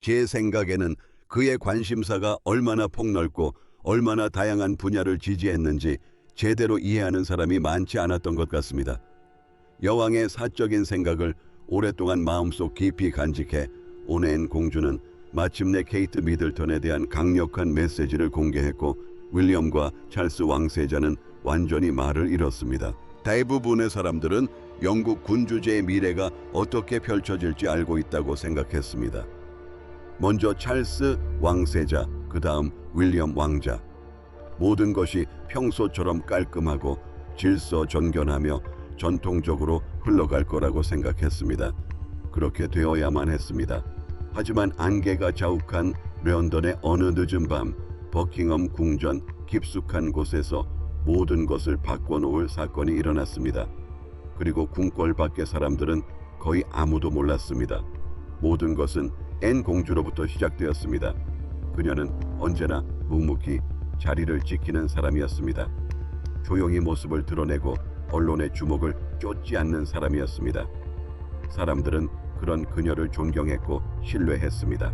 제 생각에는 그의 관심사가 얼마나 폭넓고 얼마나 다양한 분야를 지지했는지 제대로 이해하는 사람이 많지 않았던 것 같습니다. 여왕의 사적인 생각을 오랫동안 마음속 깊이 간직해 온앤 공주는 마침내 케이트 미들턴에 대한 강력한 메시지를 공개했고 윌리엄과 찰스 왕세자는 완전히 말을 잃었습니다. 대부분의 사람들은 영국 군주제의 미래가 어떻게 펼쳐질지 알고 있다고 생각했습니다. 먼저 찰스 왕세자, 그 다음 윌리엄 왕자. 모든 것이 평소처럼 깔끔하고 질서정연하며 전통적으로 흘러갈 거라고 생각했습니다. 그렇게 되어야만 했습니다. 하지만 안개가 자욱한 런던의 어느 늦은 밤, 버킹엄 궁전 깊숙한 곳에서 모든 것을 바꿔놓을 사건이 일어났습니다. 그리고 궁궐 밖의 사람들은 거의 아무도 몰랐습니다. 모든 것은 앤 공주로부터 시작되었습니다. 그녀는 언제나 묵묵히 자리를 지키는 사람이었습니다. 조용히 모습을 드러내고 언론의 주목을 쫓지 않는 사람이었습니다. 사람들은 그런 그녀를 존경했고 신뢰했습니다.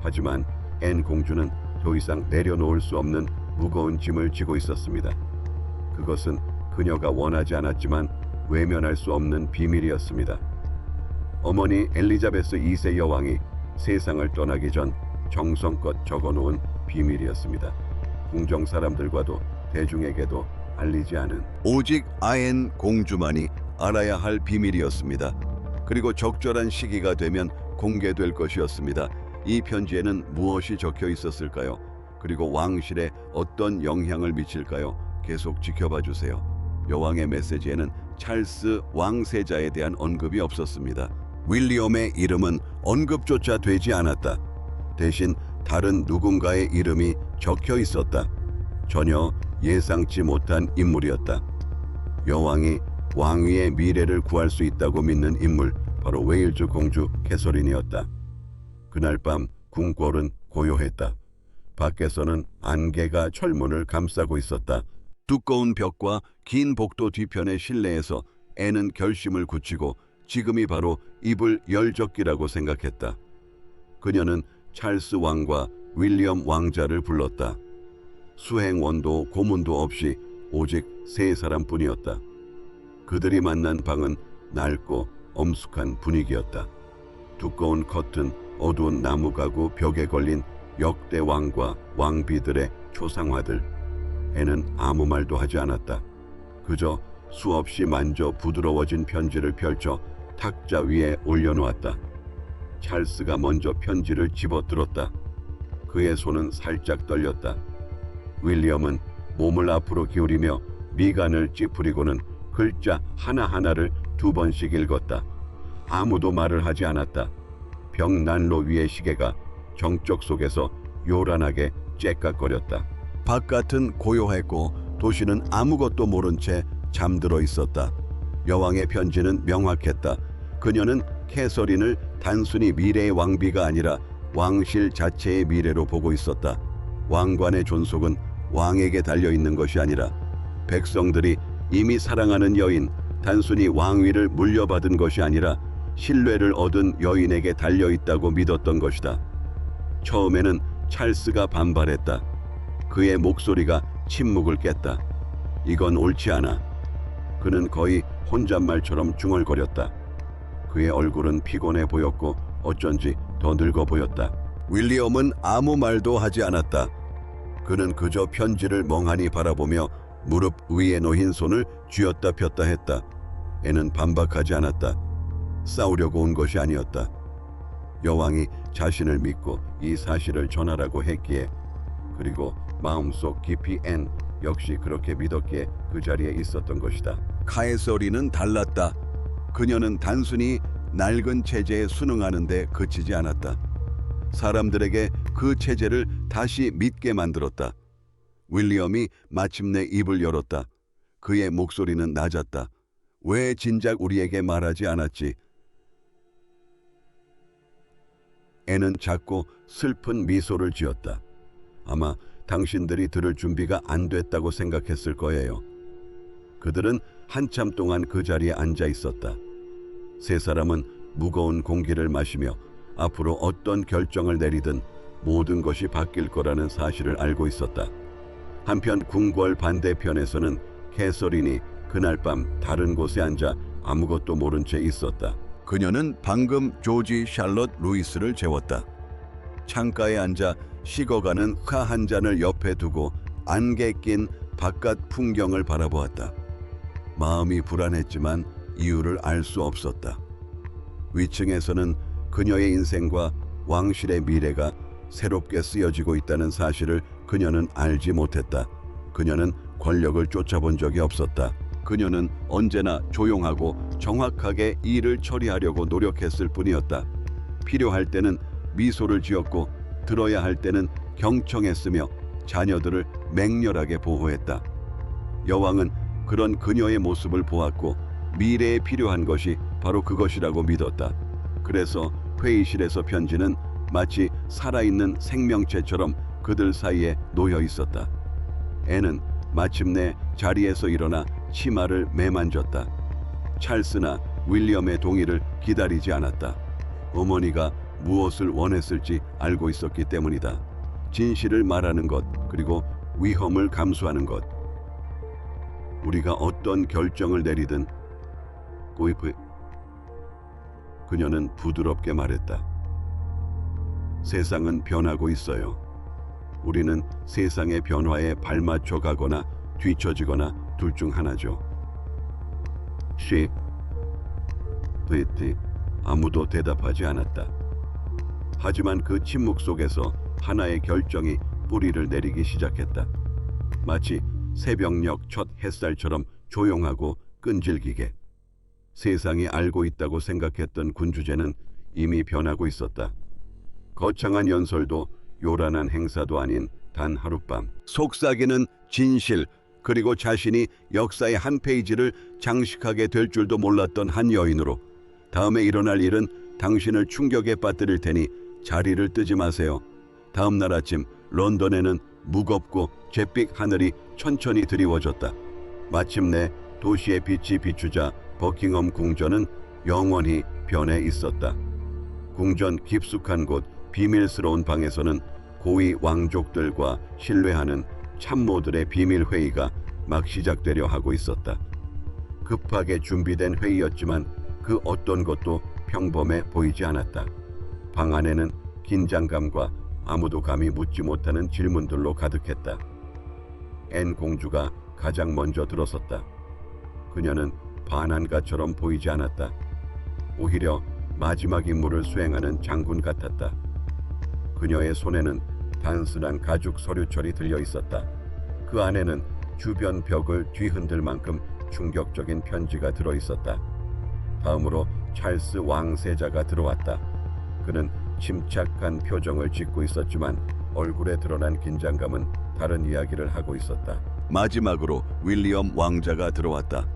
하지만 앤 공주는 더 이상 내려놓을 수 없는 무거운 짐을 지고 있었습니다. 그것은 그녀가 원하지 않았지만 외면할 수 없는 비밀이었습니다. 어머니 엘리자베스 2세 여왕이 세상을 떠나기 전 정성껏 적어놓은 비밀이었습니다. 궁정 사람들과도 대중에게도 알리지 않은 오직 아엔 공주만이 알아야 할 비밀이었습니다. 그리고 적절한 시기가 되면 공개될 것이었습니다. 이 편지에는 무엇이 적혀 있었을까요? 그리고 왕실에 어떤 영향을 미칠까요? 계속 지켜봐 주세요. 여왕의 메시지에는 찰스 왕세자에 대한 언급이 없었습니다. 윌리엄의 이름은 언급조차 되지 않았다. 대신 다른 누군가의 이름이 적혀 있었다. 전혀 예상치 못한 인물이었다. 여왕이 왕위의 미래를 구할 수 있다고 믿는 인물, 바로 웨일즈 공주 캐서린이었다. 그날 밤 궁궐은 고요했다. 밖에서는 안개가 철문을 감싸고 있었다. 두꺼운 벽과 긴 복도 뒤편의 실내에서 앤은 결심을 굳히고 지금이 바로 입을 열 적기라고 생각했다. 그녀는 찰스 왕과 윌리엄 왕자를 불렀다. 수행원도 고문도 없이 오직 세 사람뿐이었다. 그들이 만난 방은 낡고 엄숙한 분위기였다. 두꺼운 커튼, 어두운 나무 가구 벽에 걸린 역대 왕과 왕비들의 초상화들. 앤은 아무 말도 하지 않았다. 그저 수없이 만져 부드러워진 편지를 펼쳐 탁자 위에 올려놓았다. 찰스가 먼저 편지를 집어들었다. 그의 손은 살짝 떨렸다. 윌리엄은 몸을 앞으로 기울이며 미간을 찌푸리고는 글자 하나하나를 2번씩 읽었다. 아무도 말을 하지 않았다. 벽난로 위의 시계가 정적 속에서 요란하게 째깍거렸다. 바깥은 고요했고 도시는 아무것도 모른 채 잠들어 있었다. 여왕의 편지는 명확했다. 그녀는 캐서린을 단순히 미래의 왕비가 아니라 왕실 자체의 미래로 보고 있었다. 왕관의 존속은 왕에게 달려있는 것이 아니라 백성들이 이미 사랑하는 여인, 단순히 왕위를 물려받은 것이 아니라 신뢰를 얻은 여인에게 달려있다고 믿었던 것이다. 처음에는 찰스가 반발했다. 그의 목소리가 침묵을 깼다. 이건 옳지 않아. 그는 거의 혼잣말처럼 중얼거렸다. 그의 얼굴은 피곤해 보였고 어쩐지 더 늙어 보였다. 윌리엄은 아무 말도 하지 않았다. 그는 그저 편지를 멍하니 바라보며 무릎 위에 놓인 손을 쥐었다 폈다 했다. 애는 반박하지 않았다. 싸우려고 온 것이 아니었다. 여왕이 자신을 믿고 이 사실을 전하라고 했기에, 그리고 마음속 깊이 앤 역시 그렇게 믿었기에 그 자리에 있었던 것이다. 카에서리는 달랐다. 그녀는 단순히 낡은 체제에 순응하는 데 그치지 않았다. 사람들에게 그 체제를 다시 믿게 만들었다. 윌리엄이 마침내 입을 열었다. 그의 목소리는 낮았다. 왜 진작 우리에게 말하지 않았지? 애는 작고 슬픈 미소를 지었다. 아마 당신들이 들을 준비가 안 됐다고 생각했을 거예요. 그들은 한참 동안 그 자리에 앉아 있었다. 세 사람은 무거운 공기를 마시며 앞으로 어떤 결정을 내리든 모든 것이 바뀔 거라는 사실을 알고 있었다. 한편 궁궐 반대편에서는 캐서린이 그날 밤 다른 곳에 앉아 아무것도 모른 채 있었다. 그녀는 방금 조지 샬럿 루이스를 재웠다. 창가에 앉아 식어가는 화 한 잔을 옆에 두고 안개 낀 바깥 풍경을 바라보았다. 마음이 불안했지만 이유를 알 수 없었다. 위층에서는 그녀의 인생과 왕실의 미래가 새롭게 쓰여지고 있다는 사실을 그녀는 알지 못했다. 그녀는 권력을 쫓아본 적이 없었다. 그녀는 언제나 조용하고 정확하게 일을 처리하려고 노력했을 뿐이었다. 필요할 때는 미소를 지었고 들어야 할 때는 경청했으며 자녀들을 맹렬하게 보호했다. 여왕은 그런 그녀의 모습을 보았고 미래에 필요한 것이 바로 그것이라고 믿었다. 그래서 회의실에서 편지는 마치 살아있는 생명체처럼 그들 사이에 놓여 있었다. 앤은 마침내 자리에서 일어나 치마를 매만졌다. 찰스나 윌리엄의 동의를 기다리지 않았다. 어머니가 무엇을 원했을지 알고 있었기 때문이다. 진실을 말하는 것, 그리고 위험을 감수하는 것. 우리가 어떤 결정을 내리든 그녀는 부드럽게 말했다. 세상은 변하고 있어요. 우리는 세상의 변화에 발맞춰 가거나 뒤처지거나 둘 중 하나죠. 아무도 대답하지 않았다. 하지만 그 침묵 속에서 하나의 결정이 뿌리를 내리기 시작했다. 마치 새벽녘 첫 햇살처럼 조용하고 끈질기게. 세상이 알고 있다고 생각했던 군주제는 이미 변하고 있었다. 거창한 연설도 요란한 행사도 아닌 단 하룻밤. 속삭이는 진실, 그리고 자신이 역사의 한 페이지를 장식하게 될 줄도 몰랐던 한 여인으로 다음에 일어날 일은 당신을 충격에 빠뜨릴 테니 자리를 뜨지 마세요. 다음 날 아침 런던에는 무겁고 잿빛 하늘이 천천히 드리워졌다. 마침내 도시의 빛이 비추자 버킹엄 궁전은 영원히 변해 있었다. 궁전 깊숙한 곳 비밀스러운 방에서는 고위 왕족들과 신뢰하는 참모들의 비밀 회의가 막 시작되려 하고 있었다. 급하게 준비된 회의였지만 그 어떤 것도 평범해 보이지 않았다. 방 안에는 긴장감과 아무도 감히 묻지 못하는 질문들로 가득했다. 앤 공주가 가장 먼저 들어섰다. 그녀는 반항가처럼 보이지 않았다. 오히려 마지막 임무를 수행하는 장군 같았다. 그녀의 손에는 단순한 가죽 서류철이 들려 있었다. 그 안에는 주변 벽을 뒤흔들 만큼 충격적인 편지가 들어 있었다. 다음으로 찰스 왕세자가 들어왔다. 그는 침착한 표정을 짓고 있었지만 얼굴에 드러난 긴장감은 다른 이야기를 하고 있었다. 마지막으로 윌리엄 왕자가 들어왔다.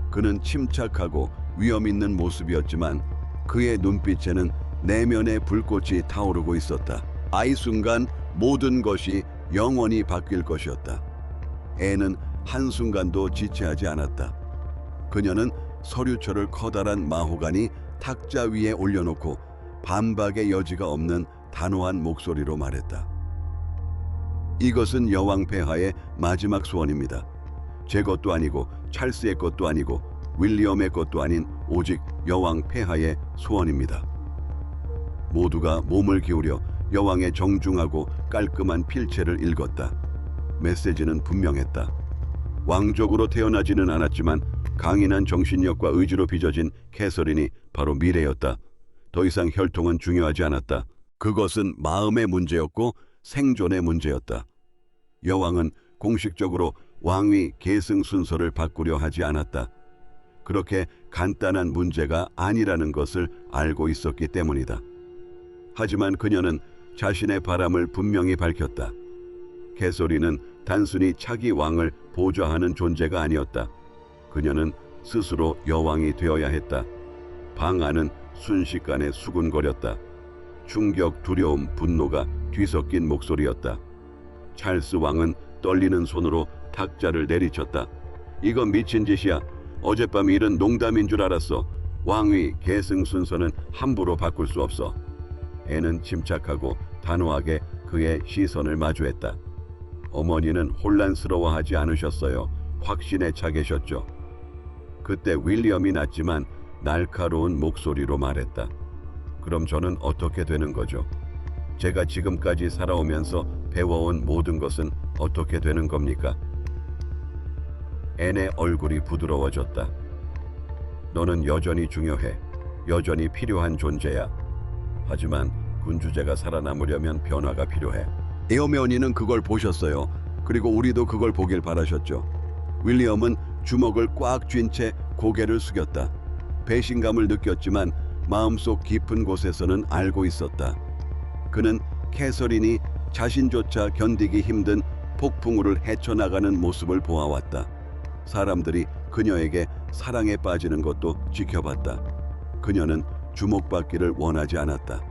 그는 침착하고 위험 있는 모습이었지만 그의 눈빛에는 내면의 불꽃이 타오르고 있었다. 이 순간 모든 것이 영원히 바뀔 것이었다. 앤은 한순간도 지체하지 않았다. 그녀는 서류철을 커다란 마호가니 탁자 위에 올려놓고 반박의 여지가 없는 단호한 목소리로 말했다. 이것은 여왕 폐하의 마지막 소원입니다. 제 것도 아니고 찰스의 것도 아니고 윌리엄의 것도 아닌 오직 여왕 폐하의 소원입니다. 모두가 몸을 기울여 여왕의 정중하고 깔끔한 필체를 읽었다. 메시지는 분명했다. 왕족으로 태어나지는 않았지만 강인한 정신력과 의지로 빚어진 캐서린이 바로 미래였다. 더 이상 혈통은 중요하지 않았다. 그것은 마음의 문제였고 생존의 문제였다. 여왕은 공식적으로 왕위 계승 순서를 바꾸려 하지 않았다. 그렇게 간단한 문제가 아니라는 것을 알고 있었기 때문이다. 하지만 그녀는 자신의 바람을 분명히 밝혔다. 캐서린은 단순히 차기 왕을 보좌하는 존재가 아니었다. 그녀는 스스로 여왕이 되어야 했다. 방 안은 순식간에 수군거렸다. 충격, 두려움, 분노가 뒤섞인 목소리였다. 찰스 왕은 떨리는 손으로 탁자를 내리쳤다. 이건 미친 짓이야. 어젯밤 일은 농담인 줄 알았어. 왕위 계승 순서는 함부로 바꿀 수 없어. 애는 침착하고 단호하게 그의 시선을 마주했다. 어머니는 혼란스러워하지 않으셨어요. 확신에 차 계셨죠. 그때 윌리엄이 낮지만 날카로운 목소리로 말했다. 그럼 저는 어떻게 되는 거죠? 제가 지금까지 살아오면서 배워온 모든 것은 어떻게 되는 겁니까? 앤의 얼굴이 부드러워졌다. 너는 여전히 중요해. 여전히 필요한 존재야. 하지만 군주제가 살아남으려면 변화가 필요해. 에어메어니는 그걸 보셨어요. 그리고 우리도 그걸 보길 바라셨죠. 윌리엄은 주먹을 꽉 쥔 채 고개를 숙였다. 배신감을 느꼈지만 마음속 깊은 곳에서는 알고 있었다. 그는 캐서린이 자신조차 견디기 힘든 폭풍우를 헤쳐나가는 모습을 보아왔다. 사람들이 그녀에게 사랑에 빠지는 것도 지켜봤다. 그녀는 주목받기를 원하지 않았다.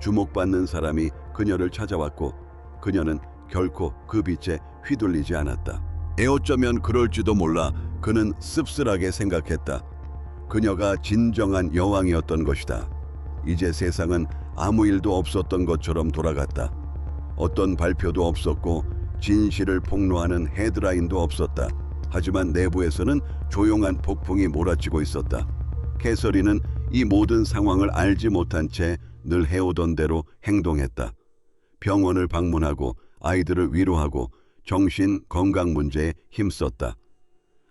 주목받는 사람이 그녀를 찾아왔고 그녀는 결코 그 빛에 휘둘리지 않았다. 어쩌면 그럴지도 몰라 그는 씁쓸하게 생각했다. 그녀가 진정한 여왕이었던 것이다. 이제 세상은 아무 일도 없었던 것처럼 돌아갔다. 어떤 발표도 없었고 진실을 폭로하는 헤드라인도 없었다. 하지만 내부에서는 조용한 폭풍이 몰아치고 있었다. 캐서린은 이 모든 상황을 알지 못한 채 늘 해오던 대로 행동했다. 병원을 방문하고 아이들을 위로하고 정신 건강 문제에 힘썼다.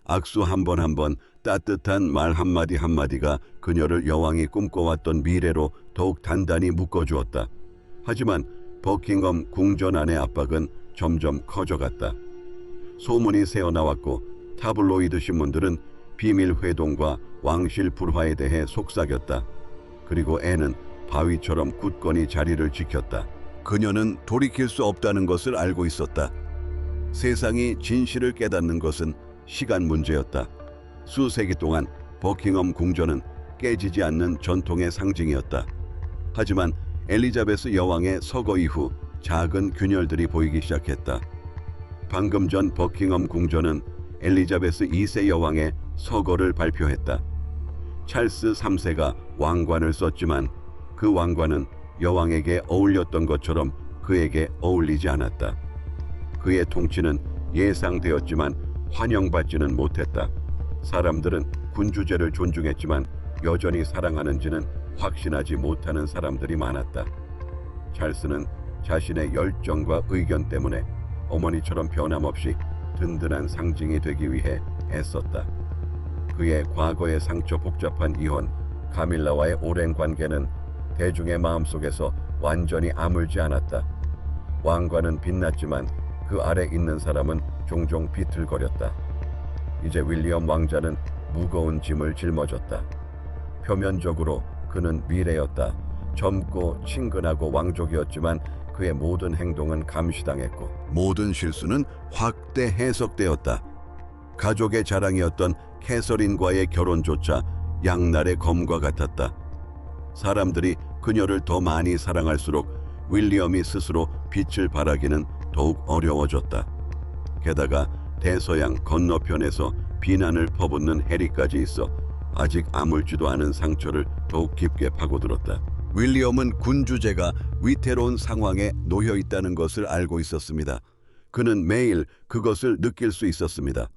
악수 한 번 한 번, 따뜻한 말 한마디 한마디가 그녀를 여왕이 꿈꿔왔던 미래로 더욱 단단히 묶어주었다. 하지만 버킹엄 궁전 안의 압박은 점점 커져갔다. 소문이 새어나왔고 타블로이드 신문들은 비밀 회동과 왕실 불화에 대해 속삭였다. 그리고 앤은 바위처럼 굳건히 자리를 지켰다. 그녀는 돌이킬 수 없다는 것을 알고 있었다. 세상이 진실을 깨닫는 것은 시간 문제였다. 수세기 동안 버킹엄 궁전은 깨지지 않는 전통의 상징이었다. 하지만 엘리자베스 여왕의 서거 이후 작은 균열들이 보이기 시작했다. 방금 전 버킹엄 궁전은 엘리자베스 2세 여왕의 서거를 발표했다. 찰스 3세가 왕관을 썼지만 그 왕관은 여왕에게 어울렸던 것처럼 그에게 어울리지 않았다. 그의 통치는 예상되었지만 환영받지는 못했다. 사람들은 군주제를 존중했지만 여전히 사랑하는지는 확신하지 못하는 사람들이 많았다. 찰스는 자신의 열정과 의견 때문에 어머니처럼 변함없이 든든한 상징이 되기 위해 애썼다. 그의 과거의 상처 복잡한 이혼, 카밀라와의 오랜 관계는 대중의 마음속에서 완전히 아물지 않았다. 왕관은 빛났지만 그 아래 있는 사람은 종종 비틀거렸다. 이제 윌리엄 왕자는 무거운 짐을 짊어졌다. 표면적으로 그는 미래였다. 젊고 친근하고 왕족이었지만 그의 모든 행동은 감시당했고 모든 실수는 확대 해석되었다. 가족의 자랑이었던 캐서린과의 결혼조차 양날의 검과 같았다. 사람들이 그녀를 더 많이 사랑할수록 윌리엄이 스스로 빛을 발하기는 더욱 어려워졌다. 게다가 대서양 건너편에서 비난을 퍼붓는 해리까지 있어 아직 아물지도 않은 상처를 더욱 깊게 파고들었다. 윌리엄은 군주제가 위태로운 상황에 놓여 있다는 것을 알고 있었습니다. 그는 매일 그것을 느낄 수 있었습니다.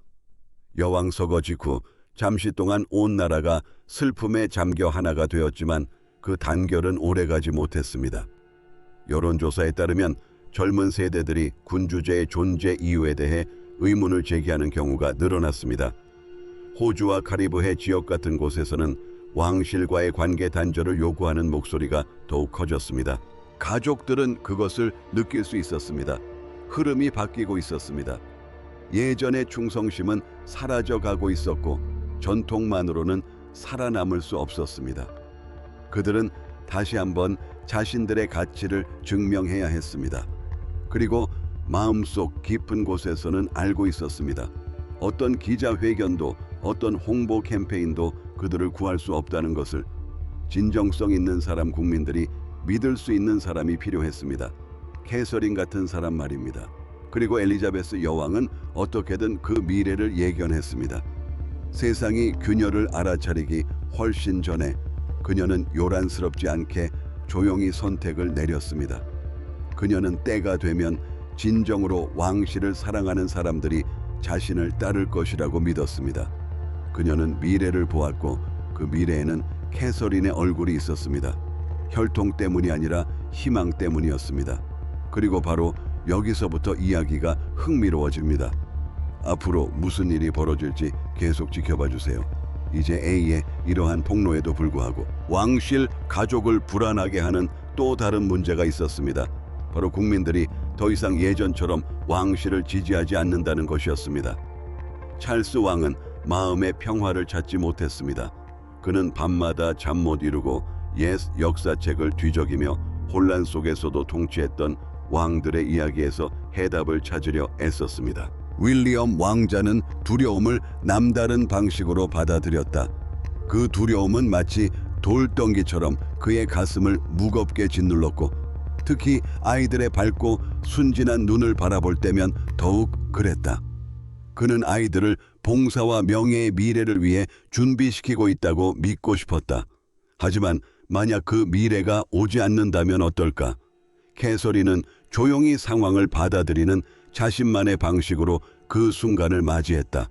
여왕 서거 직후 잠시 동안 온 나라가 슬픔에 잠겨 하나가 되었지만 그 단결은 오래가지 못했습니다. 여론조사에 따르면 젊은 세대들이 군주제의 존재 이유에 대해 의문을 제기하는 경우가 늘어났습니다. 호주와 카리브해 지역 같은 곳에서는 왕실과의 관계 단절을 요구하는 목소리가 더욱 커졌습니다. 가족들은 그것을 느낄 수 있었습니다. 흐름이 바뀌고 있었습니다. 예전의 충성심은 사라져가고 있었고 전통만으로는 살아남을 수 없었습니다. 그들은 다시 한번 자신들의 가치를 증명해야 했습니다. 그리고 마음속 깊은 곳에서는 알고 있었습니다. 어떤 기자회견도 어떤 홍보 캠페인도 그들을 구할 수 없다는 것을. 진정성 있는 사람, 국민들이 믿을 수 있는 사람이 필요했습니다. 캐서린 같은 사람 말입니다. 그리고 엘리자베스 여왕은 어떻게든 그 미래를 예견했습니다. 세상이 그녀를 알아차리기 훨씬 전에 그녀는 요란스럽지 않게 조용히 선택을 내렸습니다. 그녀는 때가 되면 진정으로 왕실을 사랑하는 사람들이 자신을 따를 것이라고 믿었습니다. 그녀는 미래를 보았고 그 미래에는 캐서린의 얼굴이 있었습니다. 혈통 때문이 아니라 희망 때문이었습니다. 그리고 바로 여기서부터 이야기가 흥미로워집니다. 앞으로 무슨 일이 벌어질지 계속 지켜봐 주세요. 이제 A의 이러한 폭로에도 불구하고 왕실 가족을 불안하게 하는 또 다른 문제가 있었습니다. 바로 국민들이 더 이상 예전처럼 왕실을 지지하지 않는다는 것이었습니다. 찰스 왕은 마음의 평화를 찾지 못했습니다. 그는 밤마다 잠 못 이루고 옛 역사책을 뒤적이며 혼란 속에서도 통치했던 왕들의 이야기에서 해답을 찾으려 애썼습니다. 윌리엄 왕자는 두려움을 남다른 방식으로 받아들였다. 그 두려움은 마치 돌덩이처럼 그의 가슴을 무겁게 짓눌렀고, 특히 아이들의 밝고 순진한 눈을 바라볼 때면 더욱 그랬다. 그는 아이들을 봉사와 명예의 미래를 위해 준비시키고 있다고 믿고 싶었다. 하지만 만약 그 미래가 오지 않는다면 어떨까? 캐서린은 조용히 상황을 받아들이는 자신만의 방식으로 그 순간을 맞이했다.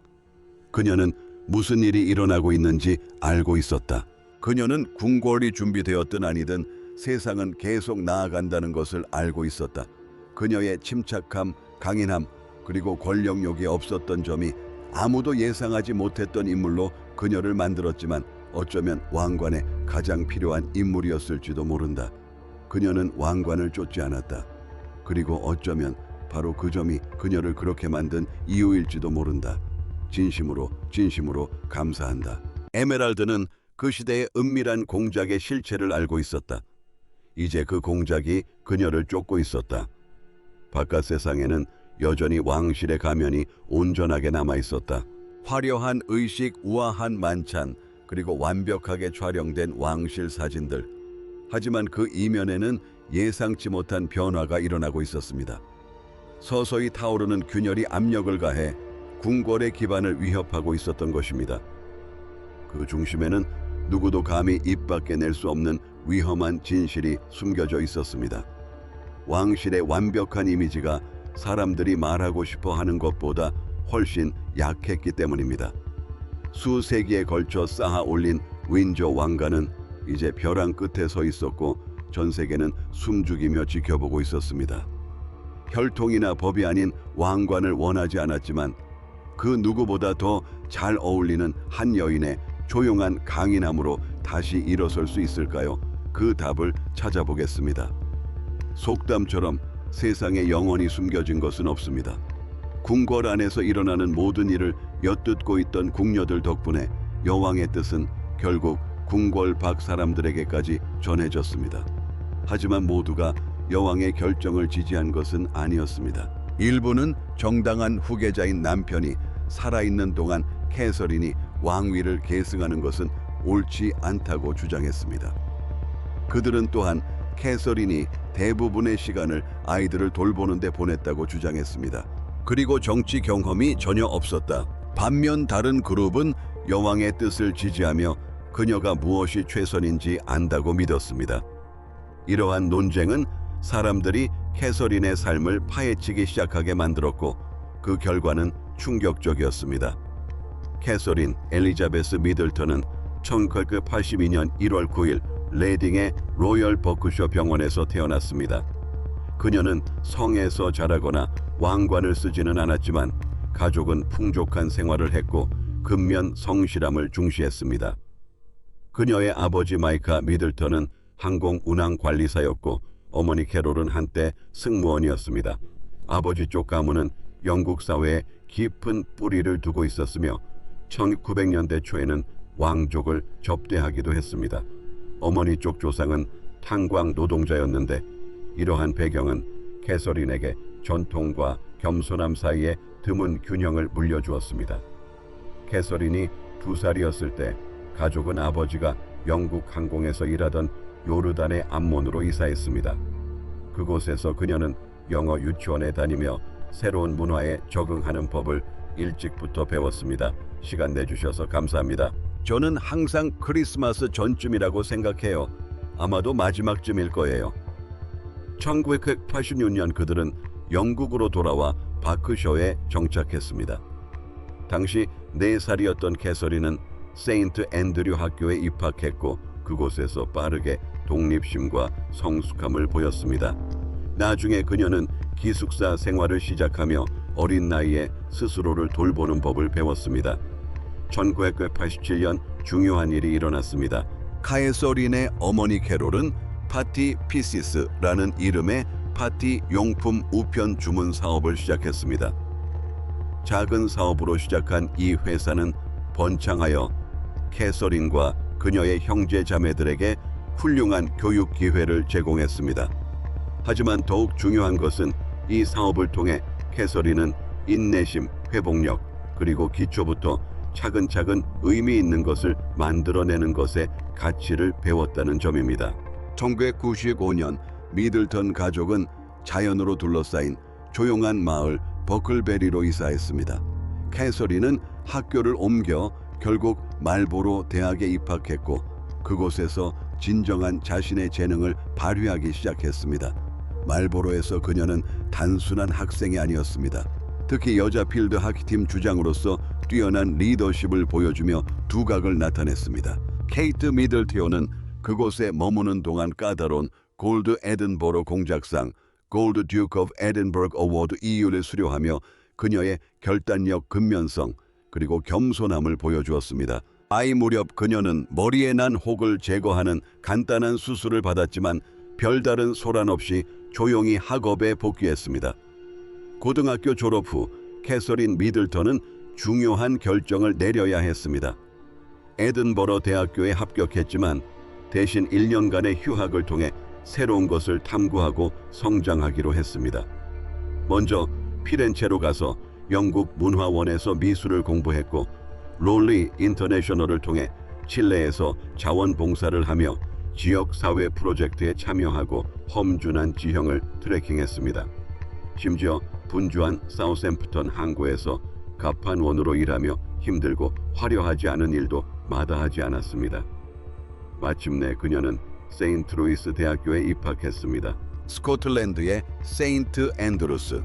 그녀는 무슨 일이 일어나고 있는지 알고 있었다. 그녀는 궁궐이 준비되었든 아니든 세상은 계속 나아간다는 것을 알고 있었다. 그녀의 침착함, 강인함, 그리고 권력욕이 없었던 점이 아무도 예상하지 못했던 인물로 그녀를 만들었지만 어쩌면 왕관에 가장 필요한 인물이었을지도 모른다. 그녀는 왕관을 쫓지 않았다. 그리고 어쩌면 바로 그 점이 그녀를 그렇게 만든 이유일지도 모른다. 진심으로 감사한다. 에메랄드는 그 시대의 은밀한 공작의 실체를 알고 있었다. 이제 그 공작이 그녀를 쫓고 있었다. 바깥 세상에는 여전히 왕실의 가면이 온전하게 남아 있었다. 화려한 의식, 우아한 만찬, 그리고 완벽하게 촬영된 왕실 사진들. 하지만 그 이면에는 예상치 못한 변화가 일어나고 있었습니다. 서서히 타오르는 균열이 압력을 가해 궁궐의 기반을 위협하고 있었던 것입니다. 그 중심에는 누구도 감히 입 밖에 낼 수 없는 위험한 진실이 숨겨져 있었습니다. 왕실의 완벽한 이미지가 사람들이 말하고 싶어 하는 것보다 훨씬 약했기 때문입니다. 수세기에 걸쳐 쌓아 올린 윈저 왕관은 이제 벼랑 끝에 서 있었고 전 세계는 숨죽이며 지켜보고 있었습니다. 혈통이나 법이 아닌 왕관을 원하지 않았지만 그 누구보다 더 잘 어울리는 한 여인의 조용한 강인함으로 다시 일어설 수 있을까요? 그 답을 찾아보겠습니다. 속담처럼 세상에 영원히 숨겨진 것은 없습니다. 궁궐 안에서 일어나는 모든 일을 엿듣고 있던 궁녀들 덕분에 여왕의 뜻은 결국 궁궐 밖 사람들에게까지 전해졌습니다. 하지만 모두가 여왕의 결정을 지지한 것은 아니었습니다. 일부는 정당한 후계자인 남편이 살아있는 동안 캐서린이 왕위를 계승하는 것은 옳지 않다고 주장했습니다. 그들은 또한 캐서린이 대부분의 시간을 아이들을 돌보는 데 보냈다고 주장했습니다. 그리고 정치 경험이 전혀 없었다. 반면 다른 그룹은 여왕의 뜻을 지지하며 그녀가 무엇이 최선인지 안다고 믿었습니다. 이러한 논쟁은 사람들이 캐서린의 삶을 파헤치기 시작하게 만들었고 그 결과는 충격적이었습니다. 캐서린 엘리자베스 미들턴은 1982년 1월 9일 레딩의 로열 버크셔 병원에서 태어났습니다. 그녀는 성에서 자라거나 왕관을 쓰지는 않았지만 가족은 풍족한 생활을 했고 근면 성실함을 중시했습니다. 그녀의 아버지 마이카 미들턴은 항공 운항 관리사였고 어머니 캐롤은 한때 승무원이었습니다. 아버지 쪽 가문은 영국 사회에 깊은 뿌리를 두고 있었으며 1900년대 초에는 왕족을 접대하기도 했습니다. 어머니 쪽 조상은 탄광 노동자였는데 이러한 배경은 캐서린에게 전통과 겸손함 사이에 드문 균형을 물려주었습니다. 캐서린이 2살이었을 때 가족은 아버지가 영국 항공에서 일하던 요르단의 암몬으로 이사했습니다. 그곳에서 그녀는 영어 유치원에 다니며 새로운 문화에 적응하는 법을 일찍부터 배웠습니다. 시간 내주셔서 감사합니다. 저는 항상 크리스마스 전쯤이라고 생각해요. 아마도 마지막쯤일 거예요. 1986년 그들은 영국으로 돌아와 바크셔에 정착했습니다. 당시 4살이었던 캐서린은 세인트 앤드류 학교에 입학했고 그곳에서 빠르게 독립심과 성숙함을 보였습니다. 나중에 그녀는 기숙사 생활을 시작하며 어린 나이에 스스로를 돌보는 법을 배웠습니다. 1987년 중요한 일이 일어났습니다. 카에서린의 어머니 캐롤은 파티 피시스라는 이름의 파티 용품 우편 주문 사업을 시작했습니다. 작은 사업으로 시작한 이 회사는 번창하여 캐서린과 그녀의 형제 자매들에게 훌륭한 교육 기회를 제공했습니다. 하지만 더욱 중요한 것은 이 사업을 통해 캐서린은 인내심, 회복력, 그리고 기초부터 차근차근 의미 있는 것을 만들어내는 것에 가치를 배웠다는 점입니다. 1995년 미들턴 가족은 자연으로 둘러싸인 조용한 마을 버클베리로 이사했습니다. 캐서린은 학교를 옮겨 결국 말보로 대학에 입학했고 그곳에서 진정한 자신의 재능을 발휘하기 시작했습니다. 말보로에서 그녀는 단순한 학생이 아니었습니다. 특히 여자 필드 하키팀 주장으로서 뛰어난 리더십을 보여주며 두각을 나타냈습니다. 케이트 미들티오는 그곳에 머무는 동안 까다로운 골드 에든버러 공작상, 골드 듀크 오브 에든버그 어워드 EU를 수료하며 그녀의 결단력, 근면성, 그리고 겸손함을 보여주었습니다. 아이 무렵 그녀는 머리에 난 혹을 제거하는 간단한 수술을 받았지만 별다른 소란 없이 조용히 학업에 복귀했습니다. 고등학교 졸업 후 캐서린 미들턴은 중요한 결정을 내려야 했습니다. 에든버러 대학교에 합격했지만 대신 1년간의 휴학을 통해 새로운 것을 탐구하고 성장하기로 했습니다. 먼저 피렌체로 가서 영국 문화원에서 미술을 공부했고 롤리 인터내셔널을 통해 칠레에서 자원봉사를 하며 지역사회 프로젝트에 참여하고 험준한 지형을 트레킹했습니다. 심지어 분주한 사우샘프턴 항구에서 갑판원으로 일하며 힘들고 화려하지 않은 일도 마다하지 않았습니다. 마침내 그녀는 세인트 루이스 대학교에 입학했습니다. 스코틀랜드의 세인트 앤드루스.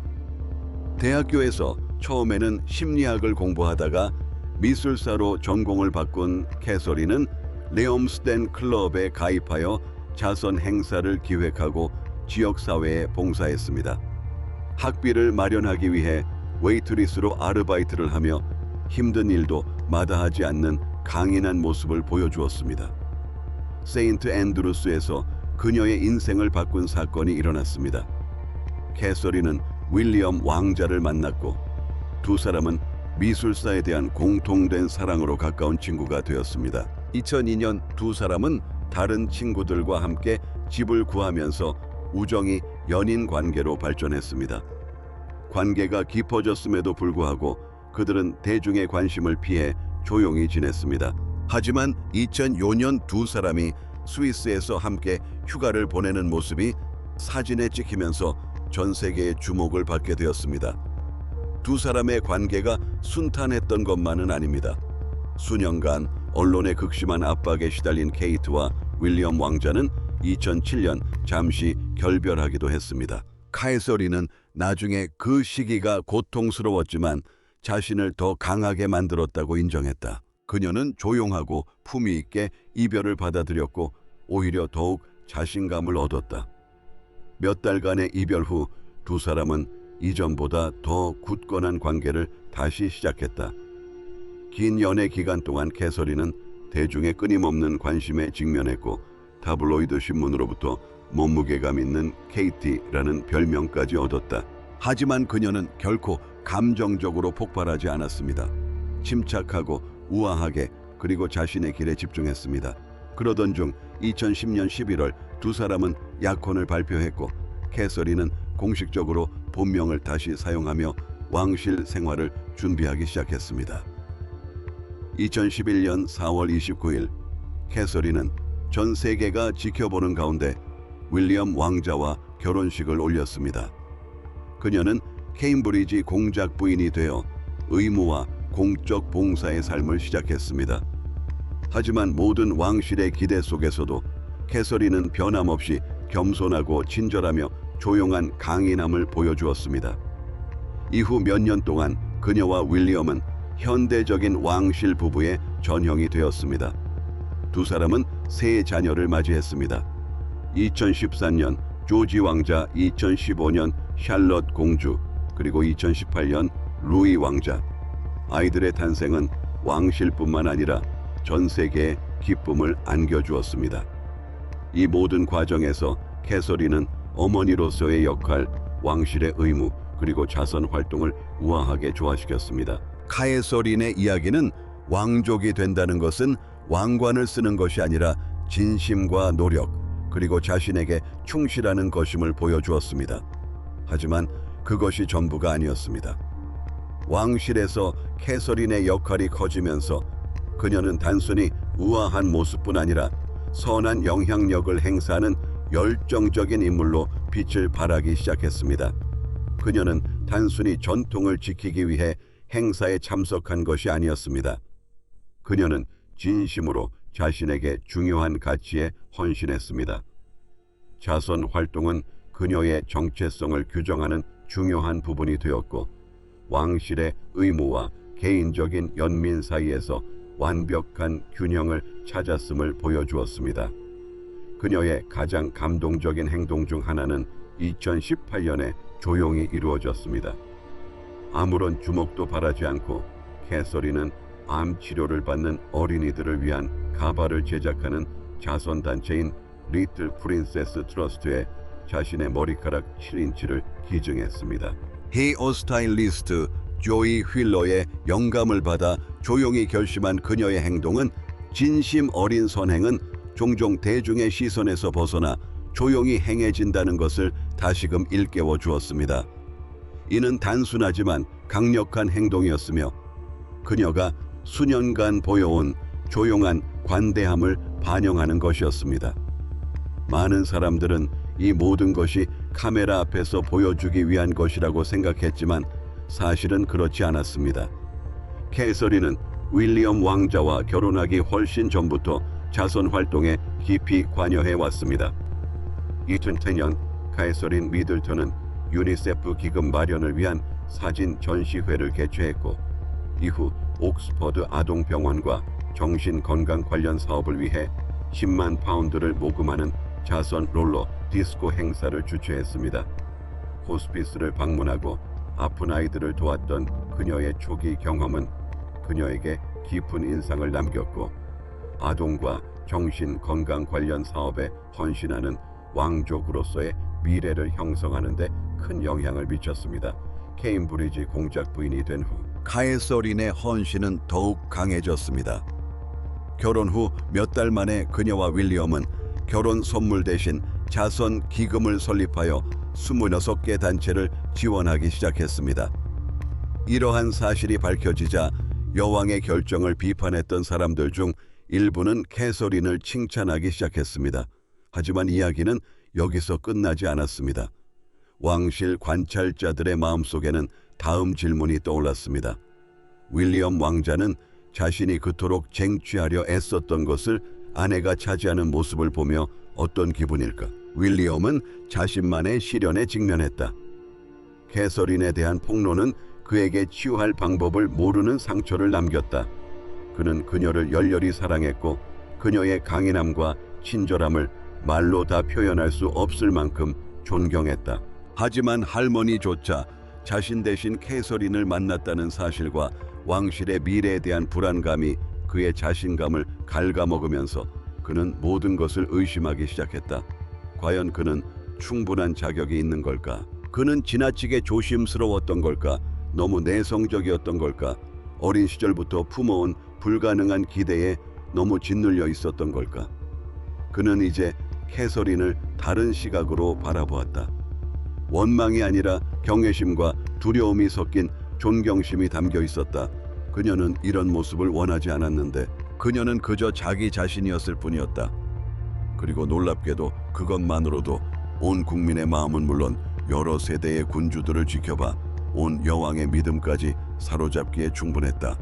대학교에서 처음에는 심리학을 공부하다가 미술사로 전공을 바꾼 캐서린은 레옴스덴 클럽에 가입하여 자선 행사를 기획하고 지역사회에 봉사했습니다. 학비를 마련하기 위해 웨이트리스로 아르바이트를 하며 힘든 일도 마다하지 않는 강인한 모습을 보여주었습니다. 세인트 앤드루스에서 그녀의 인생을 바꾼 사건이 일어났습니다. 캐서린은 윌리엄 왕자를 만났고 두 사람은 미술사에 대한 공통된 사랑으로 가까운 친구가 되었습니다. 2002년 두 사람은 다른 친구들과 함께 집을 구하면서 우정이 연인 관계로 발전했습니다. 관계가 깊어졌음에도 불구하고 그들은 대중의 관심을 피해 조용히 지냈습니다. 하지만 2005년 두 사람이 스위스에서 함께 휴가를 보내는 모습이 사진에 찍히면서 전 세계의 주목을 받게 되었습니다. 두 사람의 관계가 순탄했던 것만은 아닙니다. 수년간 언론의 극심한 압박에 시달린 케이트와 윌리엄 왕자는 2007년 잠시 결별하기도 했습니다. 카에서린은 나중에 그 시기가 고통스러웠지만 자신을 더 강하게 만들었다고 인정했다. 그녀는 조용하고 품위 있게 이별을 받아들였고 오히려 더욱 자신감을 얻었다. 몇 달간의 이별 후 두 사람은 이전보다 더 굳건한 관계를 다시 시작했다. 긴 연애 기간 동안 캐서린은 대중의 끊임없는 관심에 직면했고 타블로이드 신문으로부터 몸무게감 있는 케이티라는 별명까지 얻었다. 하지만 그녀는 결코 감정적으로 폭발하지 않았습니다. 침착하고 우아하게 그리고 자신의 길에 집중했습니다. 그러던 중 2010년 11월 두 사람은 약혼을 발표했고 캐서린은 공식적으로 본명을 다시 사용하며 왕실 생활을 준비하기 시작했습니다. 2011년 4월 29일 캐서린은 전 세계가 지켜보는 가운데 윌리엄 왕자와 결혼식을 올렸습니다. 그녀는 케임브리지 공작 부인이 되어 의무와 공적 봉사의 삶을 시작했습니다. 하지만 모든 왕실의 기대 속에서도 캐서린은 변함없이 겸손하고 친절하며 조용한 강인함을 보여주었습니다. 이후 몇 년 동안 그녀와 윌리엄은 현대적인 왕실 부부의 전형이 되었습니다. 두 사람은 세 자녀를 맞이했습니다. 2014년 조지 왕자, 2015년 샬럿 공주, 그리고 2018년 루이 왕자. 아이들의 탄생은 왕실뿐만 아니라 전 세계에 기쁨을 안겨주었습니다. 이 모든 과정에서 캐서린은 어머니로서의 역할, 왕실의 의무, 그리고 자선 활동을 우아하게 조화시켰습니다. 카에서린의 이야기는 왕족이 된다는 것은 왕관을 쓰는 것이 아니라 진심과 노력, 그리고 자신에게 충실하는 것임을 보여주었습니다. 하지만 그것이 전부가 아니었습니다. 왕실에서 캐서린의 역할이 커지면서 그녀는 단순히 우아한 모습뿐 아니라 선한 영향력을 행사하는 열정적인 인물로 빛을 발하기 시작했습니다. 그녀는 단순히 전통을 지키기 위해 행사에 참석한 것이 아니었습니다. 그녀는 진심으로 자신에게 중요한 가치에 헌신했습니다. 자선 활동은 그녀의 정체성을 규정하는 중요한 부분이 되었고, 왕실의 의무와 개인적인 연민 사이에서 완벽한 균형을 찾았음을 보여주었습니다. 그녀의 가장 감동적인 행동 중 하나는 2018년에 조용히 이루어졌습니다. 아무런 주목도 바라지 않고 캐서린은 암 치료를 받는 어린이들을 위한 가발을 제작하는 자선단체인 리틀 프린세스 트러스트에 자신의 머리카락 7인치를 기증했습니다. 헤어 스타일리스트 조이 휠러의 영감을 받아 조용히 결심한 그녀의 행동은, 진심 어린 선행은 종종 대중의 시선에서 벗어나 조용히 행해진다는 것을 다시금 일깨워 주었습니다. 이는 단순하지만 강력한 행동이었으며, 그녀가 수년간 보여온 조용한 관대함을 반영하는 것이었습니다. 많은 사람들은 이 모든 것이 카메라 앞에서 보여주기 위한 것이라고 생각했지만 사실은 그렇지 않았습니다. 캐서린은 윌리엄 왕자와 결혼하기 훨씬 전부터 자선 활동에 깊이 관여해 왔습니다. 2010년 캐서린 미들턴은 유니세프 기금 마련을 위한 사진 전시회를 개최했고, 이후 옥스퍼드 아동병원과 정신건강 관련 사업을 위해 10만 파운드를 모금하는 자선 롤러 디스코 행사를 주최했습니다. 호스피스를 방문하고 아픈 아이들을 도왔던 그녀의 초기 경험은 그녀에게 깊은 인상을 남겼고, 아동과 정신건강 관련 사업에 헌신하는 왕족으로서의 미래를 형성하는 데 큰 영향을 미쳤습니다. 케임브리지 공작 부인이 된 후 카에서린의 헌신은 더욱 강해졌습니다. 결혼 후 몇 달 만에 그녀와 윌리엄은 결혼 선물 대신 자선 기금을 설립하여 26개 단체를 지원하기 시작했습니다. 이러한 사실이 밝혀지자 여왕의 결정을 비판했던 사람들 중 일부는 캐서린을 칭찬하기 시작했습니다. 하지만 이야기는 여기서 끝나지 않았습니다. 왕실 관찰자들의 마음속에는 다음 질문이 떠올랐습니다. 윌리엄 왕자는 자신이 그토록 쟁취하려 애썼던 것을 아내가 차지하는 모습을 보며 어떤 기분일까? 윌리엄은 자신만의 시련에 직면했다. 캐서린에 대한 폭로는 그에게 치유할 방법을 모르는 상처를 남겼다. 그는 그녀를 열렬히 사랑했고, 그녀의 강인함과 친절함을 말로 다 표현할 수 없을 만큼 존경했다. 하지만 할머니조차 자신 대신 캐서린을 만났다는 사실과 왕실의 미래에 대한 불안감이 그의 자신감을 갉아먹으면서 그는 모든 것을 의심하기 시작했다. 과연 그는 충분한 자격이 있는 걸까? 그는 지나치게 조심스러웠던 걸까? 너무 내성적이었던 걸까? 어린 시절부터 품어온 불가능한 기대에 너무 짓눌려 있었던 걸까? 그는 이제 캐서린을 다른 시각으로 바라보았다. 원망이 아니라 경외심과 두려움이 섞인 존경심이 담겨 있었다. 그녀는 이런 모습을 원하지 않았는데 그녀는 그저 자기 자신이었을 뿐이었다. 그리고 놀랍게도 그것만으로도 온 국민의 마음은 물론 여러 세대의 군주들을 지켜봐 온 여왕의 믿음까지 사로잡기에 충분했다.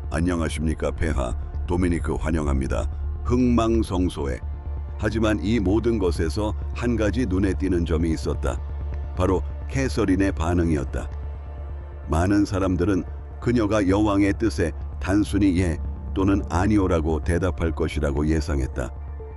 안녕하십니까 폐하, 도미니크 환영합니다. 흥망성소에 하지만 이 모든 것에서 한 가지 눈에 띄는 점이 있었다. 바로 캐서린의 반응이었다. 많은 사람들은 그녀가 여왕의 뜻에 단순히 예 또는 아니오라고 대답할 것이라고 예상했다.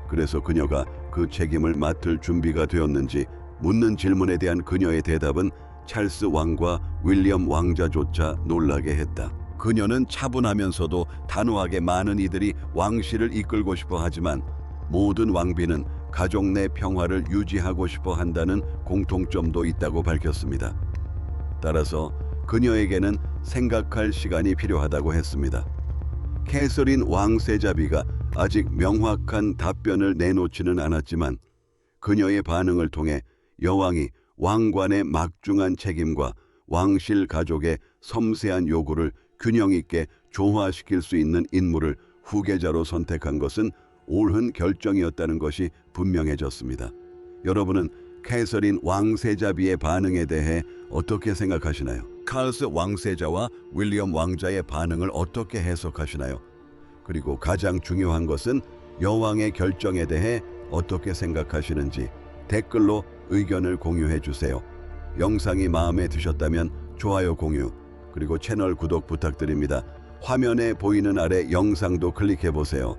그래서 그녀가 그 책임을 맡을 준비가 되었는지 묻는 질문에 대한 그녀의 대답은 찰스 왕과 윌리엄 왕자조차 놀라게 했다. 그녀는 차분하면서도 단호하게 많은 이들이 왕실을 이끌고 싶어 하지만 모든 왕비는 가족 내 평화를 유지하고 싶어 한다는 공통점도 있다고 밝혔습니다. 따라서 그녀에게는 생각할 시간이 필요하다고 했습니다. 캐서린 왕세자비가 아직 명확한 답변을 내놓지는 않았지만 그녀의 반응을 통해 여왕이 왕관의 막중한 책임과 왕실 가족의 섬세한 요구를 균형 있게 조화시킬 수 있는 인물을 후계자로 선택한 것은 옳은 결정이었다는 것이 분명해졌습니다. 여러분은 캐서린 왕세자비의 반응에 대해 어떻게 생각하시나요? 찰스 왕세자와 윌리엄 왕자의 반응을 어떻게 해석하시나요? 그리고 가장 중요한 것은 여왕의 결정에 대해 어떻게 생각하시는지 댓글로 의견을 공유해 주세요. 영상이 마음에 드셨다면 좋아요 공유 그리고 채널 구독 부탁드립니다. 화면에 보이는 아래 영상도 클릭해 보세요.